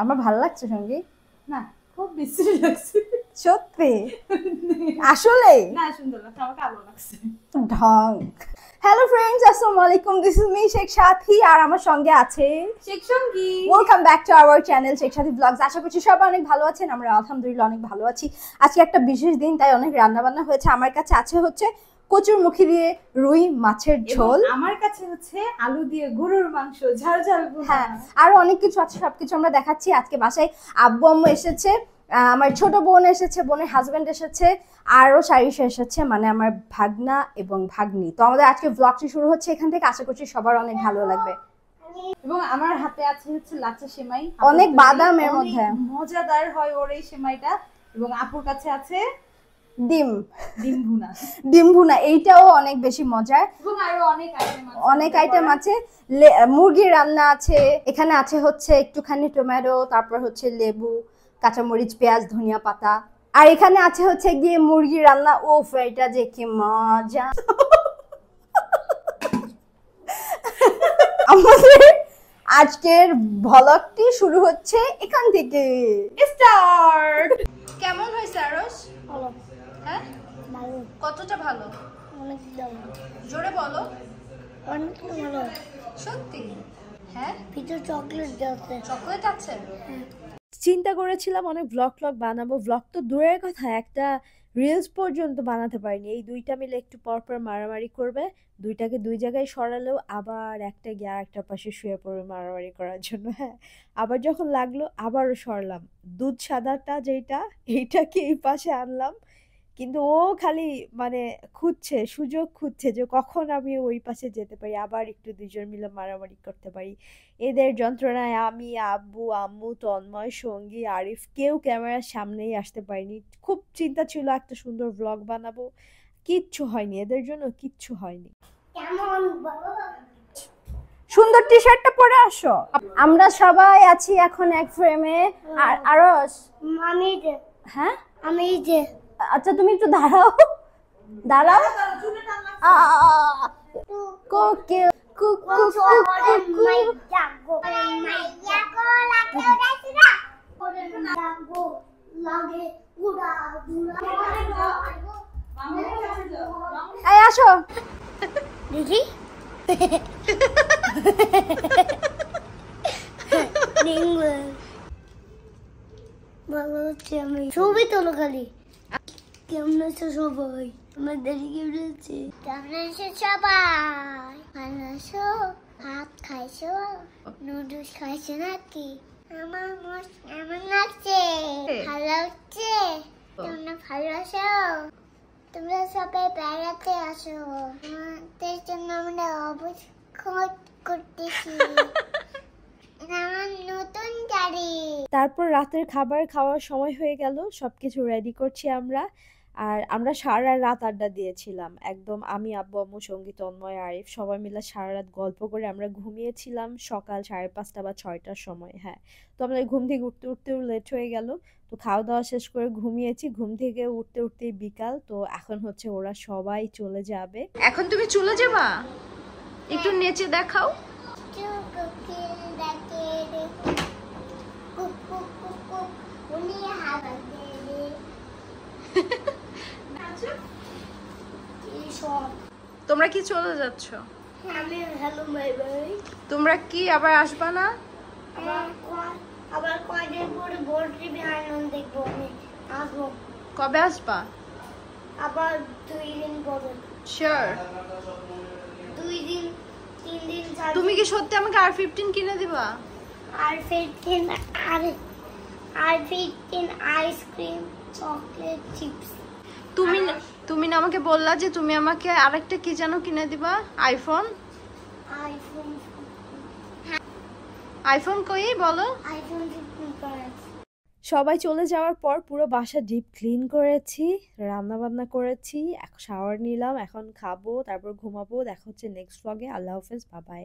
আমার ভালো লাগছে সঙ্গী না খুব বিশ্রী লাগছে সত্যি আসলে না সুন্দর লাগছে আমার কালো লাগছে ঢং হ্যালো ফ্রেন্ডস আসসালামু আলাইকুম দিস ইজ মি শেখ সাথী আর আমার সঙ্গে আছে শেখ সঙ্গী welcome back to our channel Sheikh Sathi blogs আশা করছি সবাই অনেক ভালো আছেন আমরা আলহামদুলিল্লাহ অনেক ভালো আছি আজকে একটা বিশেষ দিন তাই অনেক রান্না বান্না হয়েছে আমার কাছে আছে হচ্ছে কচুর মুখি দিয়ে রুই মাছের ঝোল আমার কাছে হচ্ছে আলু দিয়ে গরুর মাংস ঝাল ঝাল হ্যাঁ আরো অনেক কিছু আছে সবকিছু আমরা দেখাচ্ছি আজকে বাসায় আব্বু আম্মু এসেছে আমার ছোট বোন এসেছে বোনের হাজবেন্ড এসেছে আরো সারিসা এসেছে মানে আমার ভাগনা এবং ভাগ্নি তো আমাদের আজকে ব্লগটি শুরু হচ্ছে এখান থেকে আশা করছি সবার অনেক ভালো লাগবে এবং আমার হাতে আছে হচ্ছে লাচ্চা সেমাই অনেক বাদাম এর মধ্যে মজাদার হয় ওর এই সেমাইটা এবং আপুর কাছে আছে ডিম ভুনা ডিম ভুনা এইটাও অনেক বেশি মজার এবং আরো অনেক আইটেম আছে মুরগির রান্না আছে এখানে আছে হচ্ছে একটুখানি টমেটো তারপর হচ্ছে লেবু কাঁচামরিচ পেঁয়াজ ধনিয়া পাতা আর এখানে আছে হচ্ছে গিয়ে মুরগির রান্না ওফ এটা যে কি মজা আমাদের আজকের ভ্লগটি শুরু হচ্ছে এখান থেকে স্টার্ট কেমন হয়েছে আরস ভালো হ্যাঁ ভালো কতটা ভালো অনেক ভালো জোরে বলো অনেক ভালো সত্যি হ্যাঁ ভিতরে চকলেট আছে চকলেট আছে চিন্তা করেছিলাম অনেক ব্লগ বানাবো ব্লগ তো দূরের কথা একটা রিলস পর্যন্ত বানাতে পারিনি এই দুইটা মিলে একটু পর পর মারামারি করবে দুইটাকে দুই জায়গায় সরালেও আবার একটা গিয়ে আরেকটা পাশে শুয়ে পড়বে মারামারি করার জন্য হ্যাঁ আবার যখন লাগলো আবারও সরলাম দুধ সাদাটা যেটা এইটাকে এই পাশে আনলাম কিন্তু ও খালি মানে খুঁজছে সুযোগ খুঁজছে যে কখন আমি ওই পাশে যেতে পারি আবার একটু দুজন মিলে মারামারি করতে পারি এদের যন্ত্রণায় আমি আব্বু আম্মু তন্ময় সঙ্গী আরিফ কেউ ক্যামেরার সামনেই আসতে পারিনি খুব চিন্তা ছিল একটা সুন্দর ব্লগ বানাবো কিচ্ছু হয়নি এদের জন্য কিচ্ছু হয়নি কেমন সুন্দর টি শার্টটা পরে আসো আমরা সবাই আছি এখন এক ফ্রেমে আর আরস আমি যে হ্যাঁ আমি যে আচ্ছা তুমি একটু দাঁড়াও দাঁড়াও কোকিল কুক কুক কুক জাগো মাইয়া গো লাগে উড়াইছিরা জাগো লাগে উড়া এই আসো দেখি ভালো হচ্ছে আমি ছবি তোলো খালি কেমন আছো সবাই আমাদের কেমন আছে কেমন আছে সবাই ভালো আছো ভাত খাইছো নুডলস খাইছো নাকি আমার মোট কেমন লাগছে ভালো লাগছে তোমরা ভালো আছো তোমরা সবাই বেড়াতে আসো আমাদের জন্য আমরা অবস্থান করতেছি আমার নতুন গাড়ি তারপর রাতের খাবার খাওয়ার সময় হয়ে গেল সবকিছু রেডি করছি আমরা আর আমরা সারা রাত আড্ডা দিয়েছিলাম একদম আমি আব্বু আম্মু সঙ্গী তন্ময় আরিফ সবাই মিলে সারা রাত গল্প করে আমরা ঘুমিয়েছিলাম সকাল 5:30 বা 6টার সময় হ্যাঁ তো আমাদের ঘুম থেকে উঠতে উঠতেও লেট হয়ে গেল তো খাওয়া দাওয়া শেষ করে ঘুমিয়েছি ঘুম থেকে উঠতে উঠতেই বিকাল তো এখন হচ্ছে ওরা সবাই চলে যাবে এখন তুমি চলে যাবা একটু নেচে দেখাও তোমরা কি চলে যাচ্ছ আমি হ্যালো বাই বাই তোমরা কি আবার আসবা না আবার কয়দিন পরে বোর্ড টিভি আনন্দ দেখবো আমি আসবো কবে আসবা আবার 2 দিন পরে শিওর 2 দিন 3 দিন তুমি কি সত্যি আমাকে আর 15 কিনে দিবা আর 15 আর 15 আইসক্রিম চকলেট চিপস তুমি না আমাকে বললা যে তুমি আমাকে আরেকটা কি যেন কিনে দিবা আইফোন আইফোন কই বলো আইফোন 15 সবাই চলে যাওয়ার পর পুরো বাসা ডিপ ক্লিন করেছি রান্না বান্না করেছি শাওয়ার নিলাম এখন খাবো তারপর ঘুমাবো দেখা হচ্ছে নেক্সট ব্লগে আল্লাহ হাফেজ বাই বাই